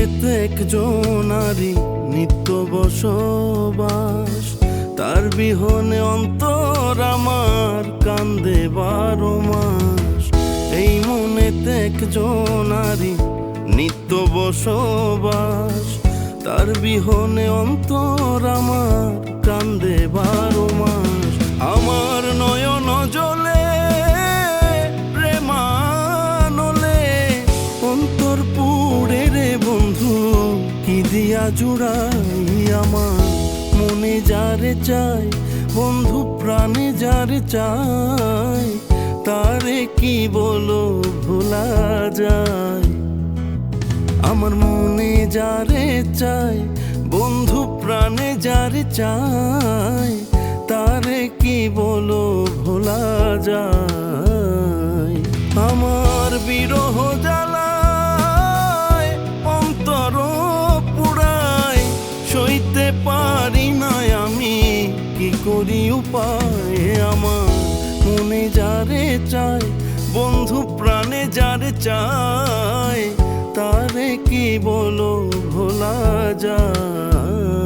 মনেতে একজনারি নিত্য বসবাস, তার বিহনে অন্তর আমার কান্দে 12 মাস। এই মনেতে একজনারি নিত্য বসবাস, তার বিহনে অন্তর আমার কান্দে 12 মাস। আমার নয়ন জলে প্রেমানলে অন্তর পুড়ে রে বন্ধু, কি দিয়া জুড়াই আমার মনে যারে চাই বন্ধু, প্রাণে যারে চাই তারে কি বলো ভোলা যায়। আমার মনে যারে চাই বন্ধু, প্রাণে যারে চাই তারে কি বলো ভোলা যায়। আমার বিরহ জ্বালায় অন্তর পুরায়, সইতে পারি না আমি কি করি উপায়। আমার মনে যারে চাই বন্ধু, প্রাণে যারে চাই তারে কি বলো ভোলা যায়।